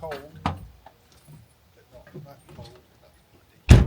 cold, but not that cold. That's bloody.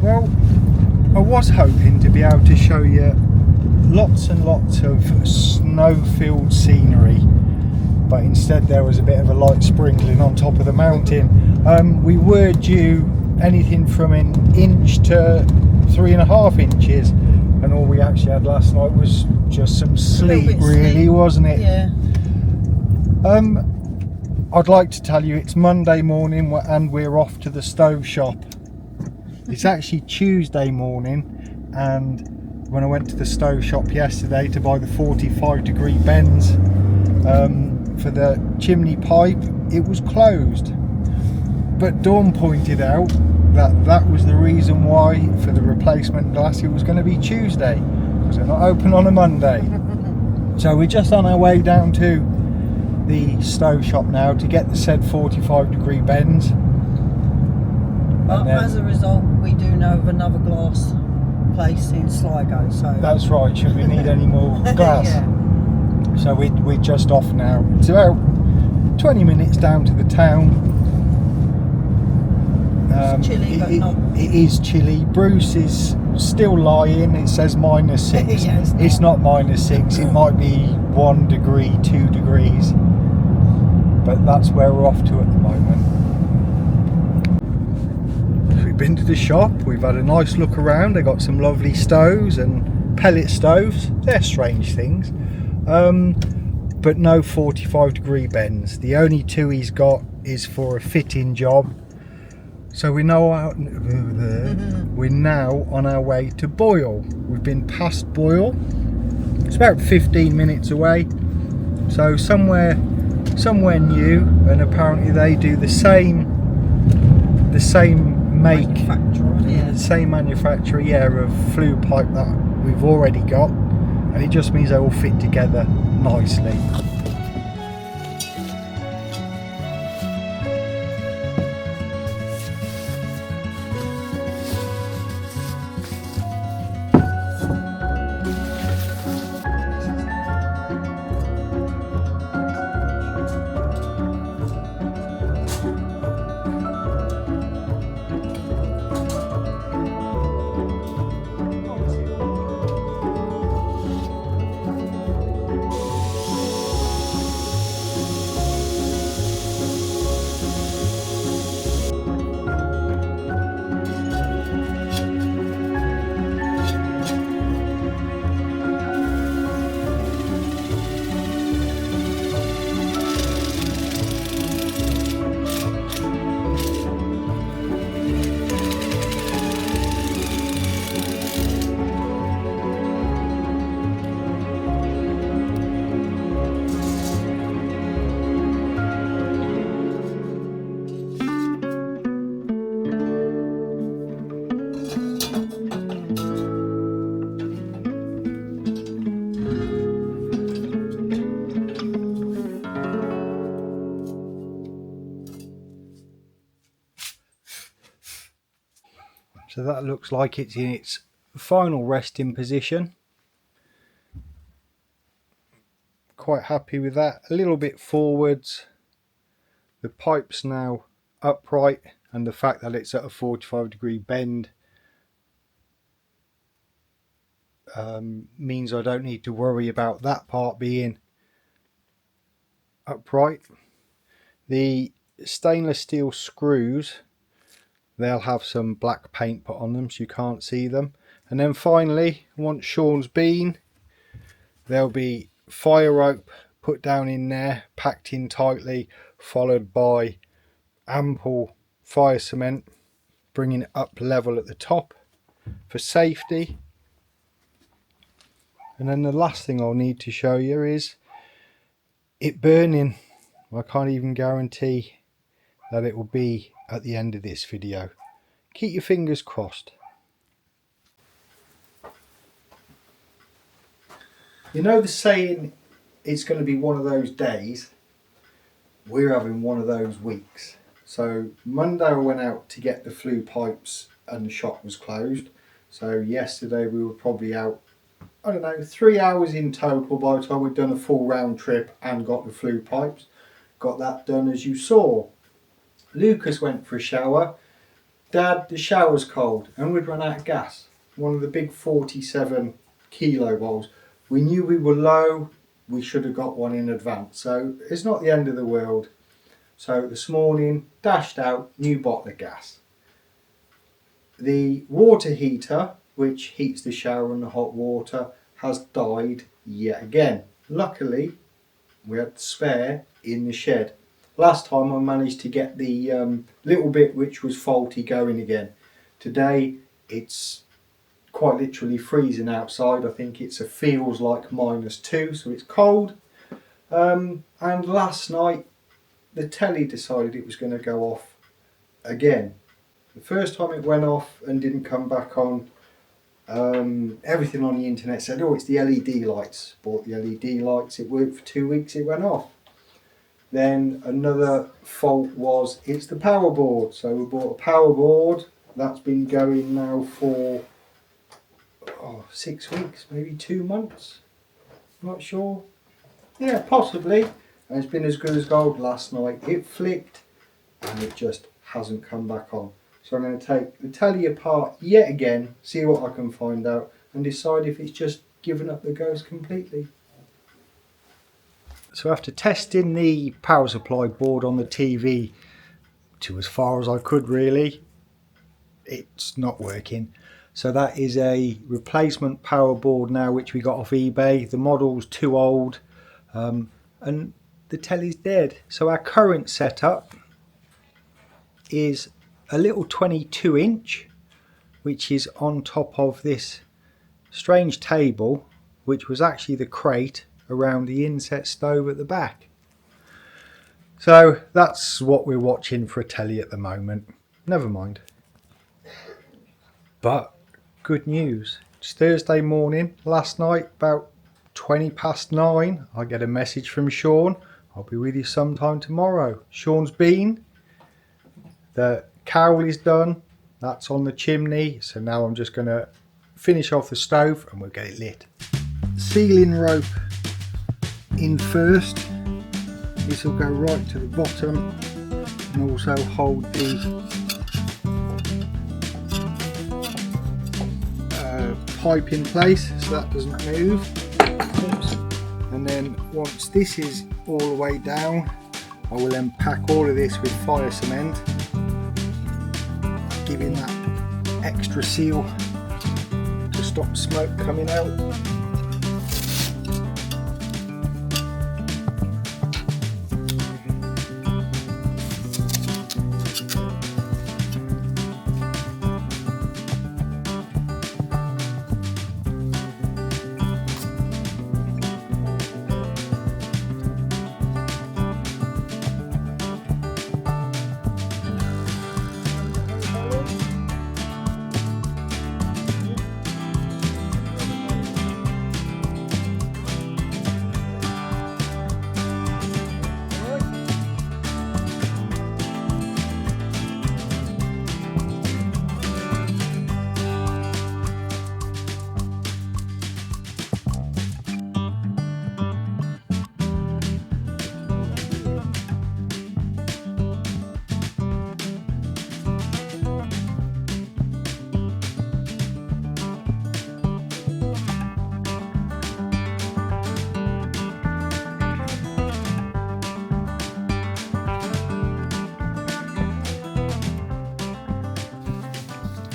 Well, I was hoping to be able to show you lots and lots of snow-filled scenery, but instead there was a bit of a light sprinkling on top of the mountain. We were due anything from an inch to 3.5 inches, and all we actually had last night was just some sleep, really, wasn't it? Yeah. I'd like to tell you it's Monday morning and we're off to the stove shop. It's actually Tuesday morning, and when I went to the stove shop yesterday to buy the 45-degree bends for the chimney pipe, it was closed. But Dawn pointed out that that was the reason why for the replacement glass it was going to be Tuesday, because they're not open on a Monday. So we're just on our way down to the stove shop now to get the said 45-degree bends. But as a result, we do know of another glass place in Sligo. So that's right. Should we need any more glass? Yeah. So we're just off now. It's about 20 minutes down to the town. It's chilly, but not. It is chilly. Bruce is still lying. It says -6. Yeah, it's not -6. It might be 1 degree, 2 degrees. But that's where we're off to at the moment. We've been to the shop. We've had a nice look around. They got some lovely stoves and pellet stoves. They're strange things. But no 45-degree bends. The only two he's got is for a fitting job. So we're now on our way to Boyle. We've been past Boyle. It's about 15 minutes away. So somewhere new, and apparently they do the same make, yeah. same manufacturer, yeah, of flue pipe that we've already got, and it just means they all fit together nicely. So that looks like it's in its final resting position. Quite happy with that. A little bit forwards. The pipe's now upright, and the fact that it's at a 45-degree bend means I don't need to worry about that part being upright. The stainless steel screws, they'll have some black paint put on them so you can't see them. And then finally, once Sean's been, there'll be fire rope put down in there, packed in tightly, followed by ample fire cement, bringing it up level at the top for safety. And then the last thing I'll need to show you is it burning. I can't even guarantee that it will be at the end of this video. Keep your fingers crossed. You know the saying, it's going to be one of those days? We're having one of those weeks. So Monday I went out to get the flue pipes and the shop was closed. So yesterday we were probably out, I don't know, 3 hours in total by the time we'd done a full round trip and got the flue pipes. Got that done as you saw. Lucas went for a shower. Dad, the shower's cold, and we'd run out of gas. One of the big 47 kilo bowls. We knew we were low, we should have got one in advance. So it's not the end of the world. So this morning, dashed out, new bottle of gas. The water heater, which heats the shower and the hot water, has died yet again. Luckily, we had the spare in the shed. Last time I managed to get the little bit which was faulty going again. Today it's quite literally freezing outside. I think it feels like -2, so it's cold. And last night the telly decided it was going to go off again. The first time it went off and didn't come back on, everything on the internet said, oh, it's the LED lights. Bought the LED lights, it worked for 2 weeks, it went off. Then another fault was it's the power board. So we bought a power board that's been going now for 6 weeks, maybe 2 months, not sure. Yeah, possibly. And it's been as good as gold. Last night it flicked and it just hasn't come back on. So I'm going to take the telly apart yet again, see what I can find out, and decide if it's just given up the ghost completely. So after testing the power supply board on the TV to as far as I could really, it's not working. So that is a replacement power board now which we got off eBay. The model's too old and the telly's dead. So our current setup is a little 22-inch which is on top of this strange table which was actually the crate around the inset stove at the back. So that's what we're watching for a telly at the moment. Never mind. But good news. It's Thursday morning. Last night about 9:20 I get a message from Sean. I'll be with you sometime tomorrow. Sean's been. The cowl is done. That's on the chimney. So now I'm just going to finish off the stove and we'll get it lit. Ceiling rope in first. This will go right to the bottom and also hold the pipe in place so that doesn't move. Oops. And then once this is all the way down, I will then pack all of this with fire cement, giving that extra seal to stop smoke coming out.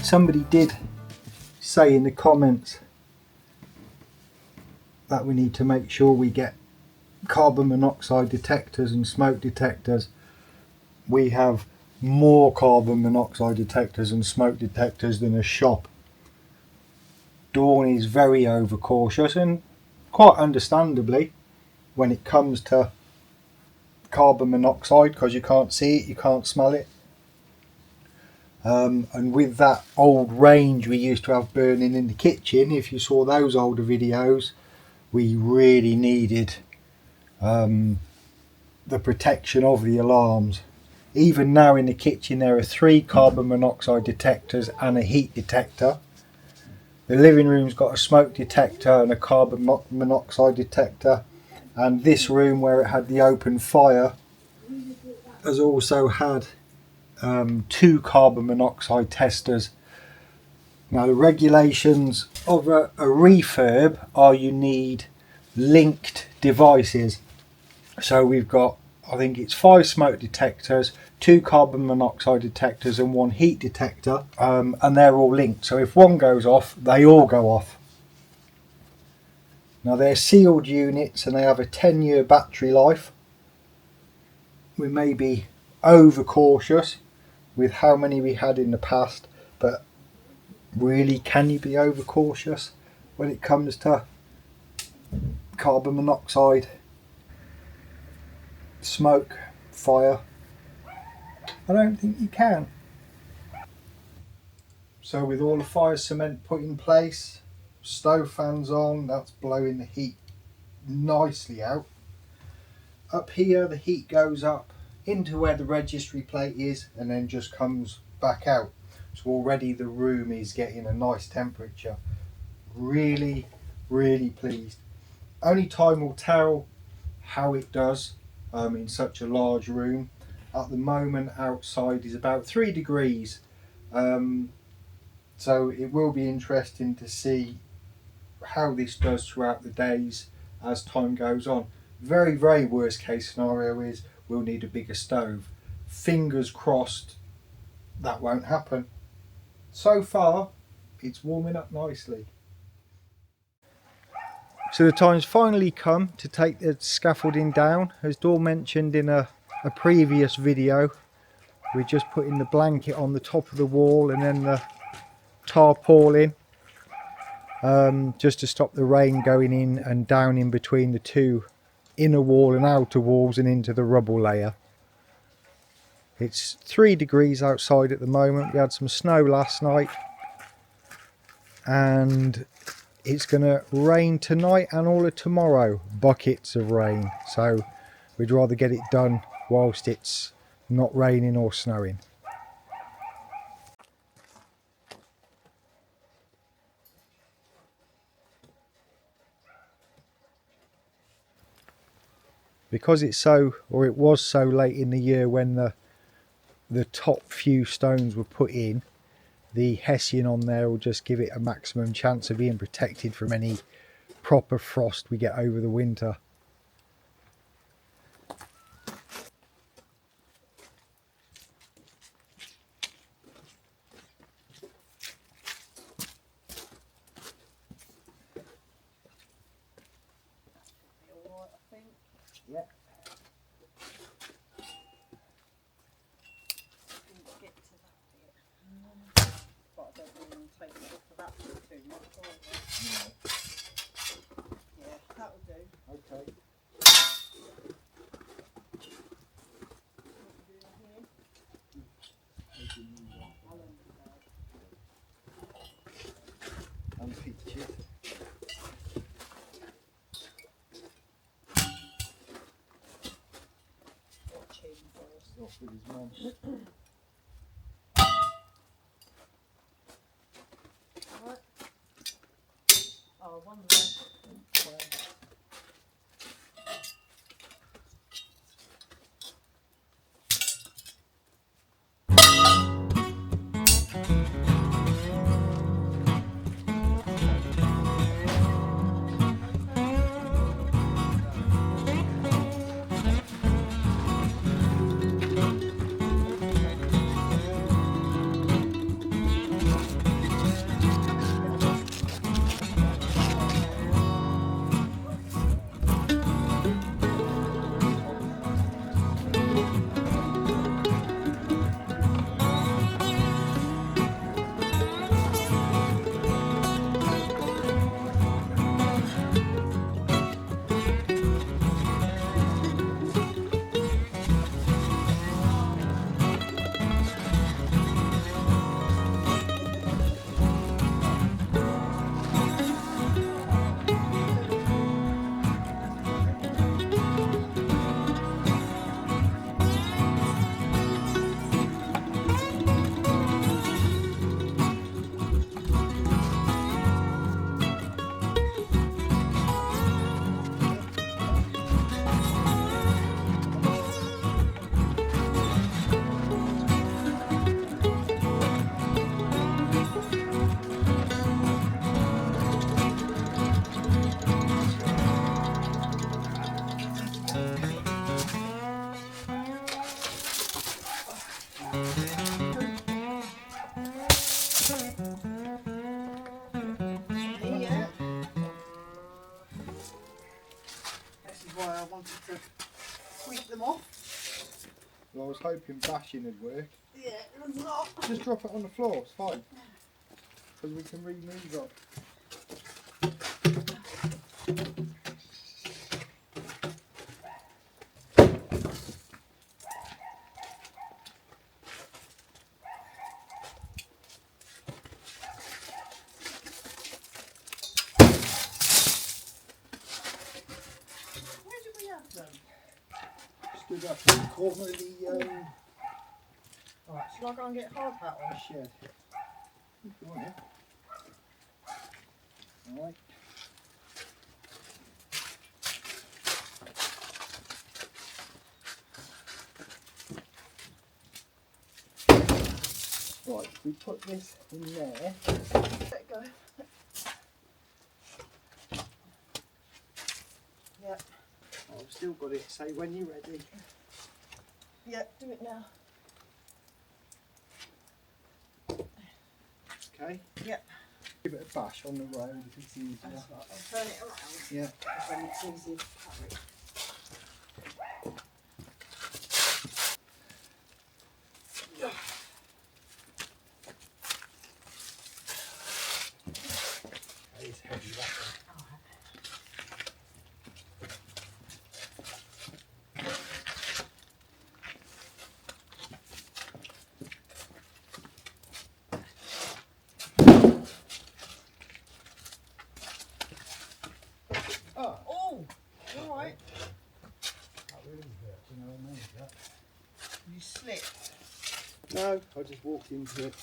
somebody did say in the comments that we need to make sure we get carbon monoxide detectors and smoke detectors. We have more carbon monoxide detectors and smoke detectors than a shop. Dawn is very overcautious, and quite understandably, when it comes to carbon monoxide, because you can't see it, you can't smell it. And with that old range we used to have burning in the kitchen, if you saw those older videos, we really needed the protection of the alarms. Even now in the kitchen there are 3 carbon monoxide detectors and a heat detector. The living room's got a smoke detector and a carbon monoxide detector, and this room where it had the open fire has also had 2 carbon monoxide testers. Now the regulations of a refurb are you need linked devices. So we've got, I think it's 5 smoke detectors, 2 carbon monoxide detectors and 1 heat detector, and they're all linked. So if one goes off, they all go off. Now they're sealed units and they have a 10-year battery life. We may be overcautious with how many we had in the past, but really, can you be overcautious when it comes to carbon monoxide, smoke, fire? I don't think you can. So with all the fire cement put in place, stove fans on, that's blowing the heat nicely out. Up here the heat goes up into where the registry plate is and then just comes back out. So already the room is getting a nice temperature. Really, really pleased. Only time will tell how it does in such a large room. At the moment outside is about 3 degrees, so it will be interesting to see how this does throughout the days as time goes on. Very, very worst case scenario is we'll need a bigger stove. Fingers crossed that won't happen. So far it's warming up nicely. So the time's finally come to take the scaffolding down. As Dawn mentioned in a previous video, we're just putting the blanket on the top of the wall and then the tarpaulin, just to stop the rain going in and down in between the 2 inner wall and outer walls and into the rubble layer. It's 3 degrees outside at the moment. We had some snow last night and it's going to rain tonight and all of tomorrow, buckets of rain. So we'd rather get it done whilst it's not raining or snowing. Because it's so, or it was so late in the year when the top few stones were put in, the hessian on there will just give it a maximum chance of being protected from any proper frost we get over the winter. Yeah. But I don't really take it off of that too much, either. Yeah, that'll do. Okay. And pictures. Off with his mum. Right. Oh, one of them. wanted to sweep them off. Well, I was hoping bashing would work. Yeah, it's not. Just drop it on the floor, it's fine. Because we can remove it. Where did we have them? Stood up in the corner of the Alright, shall I go and get hard hat on? shed. If you want it. Alright. Right, we put this in there. Let it go. Yep. I've still got it, say when you're ready. Yep, do it now. Okay? Yep. Give it a bash on the road if it's easier. That's right. I'll turn it around. Yeah. Then it's easier to carry. It's heavy, that one. Oh, alright. That really hurt, you know what I mean? That. You slipped. No, I just walked into it.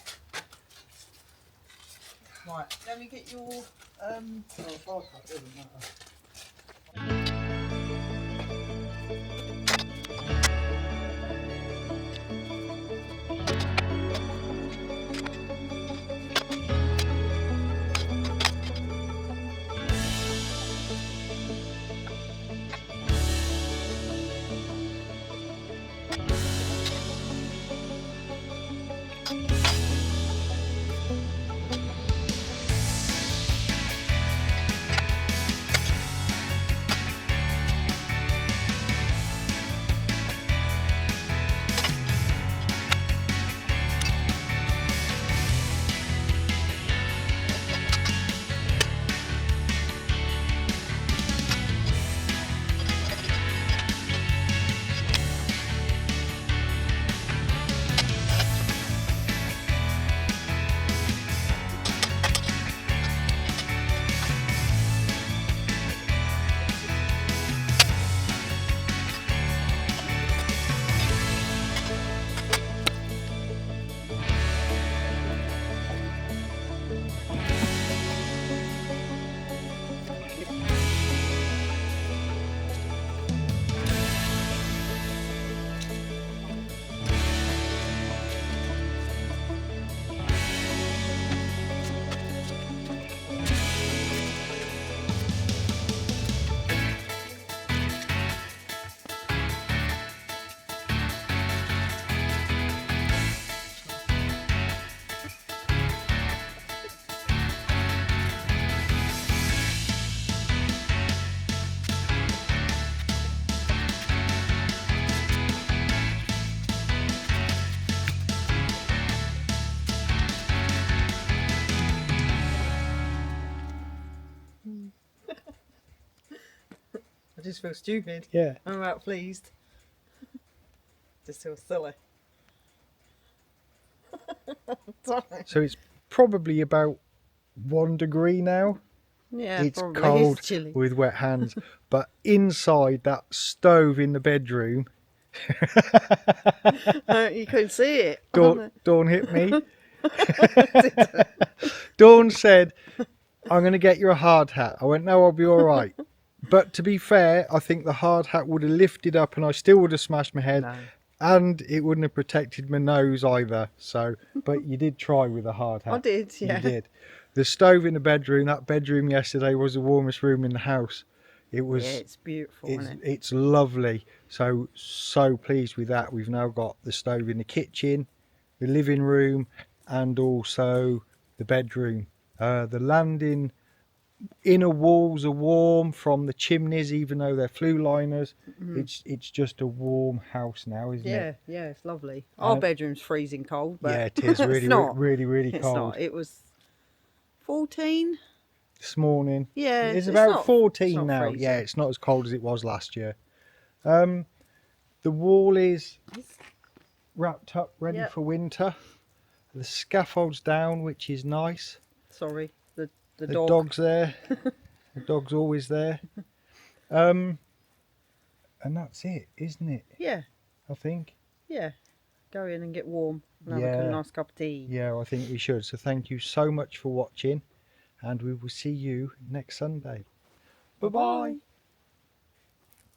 Right, let me get your Oh, hard hat doesn't matter. I just feel stupid. Yeah. I'm about pleased. Just feel silly. Sorry. So it's probably about 1 degree now. Yeah, It's probably. cold It's chilly. with wet hands. But inside that stove in the bedroom, You couldn't see it. Dawn hit me. Dawn said, I'm going to get you a hard hat. I went, no, I'll be all right. But to be fair, I think the hard hat would have lifted up and I still would have smashed my head. No. And it wouldn't have protected my nose either. So, but you did try with a hard hat. I did, yeah. You did. The stove in the bedroom, that bedroom yesterday was the warmest room in the house. It was. Yeah, it's beautiful, isn't it? It's lovely. So pleased with that. We've now got the stove in the kitchen, the living room, and also the bedroom. The landing inner walls are warm from the chimneys, even though they're flue liners. It's just a warm house now, isn't it? Yeah, it's lovely. Our bedroom's freezing cold, but Yeah, it is really, it's not. really It's cold. not. It was 14 This morning. Yeah, It's it's about not, 14 it's not now. freezing. Yeah, it's not as cold as it was last year. The wall is wrapped up, ready for winter. The scaffold's down, which is nice. Sorry, the The dog's there. The dog's always there. And that's it, isn't it? Yeah, I think. yeah. Go in and get warm and have Yeah. a nice cup of tea. Yeah, I think we should. So thank you so much for watching, and we will see you next Sunday. Bye-bye.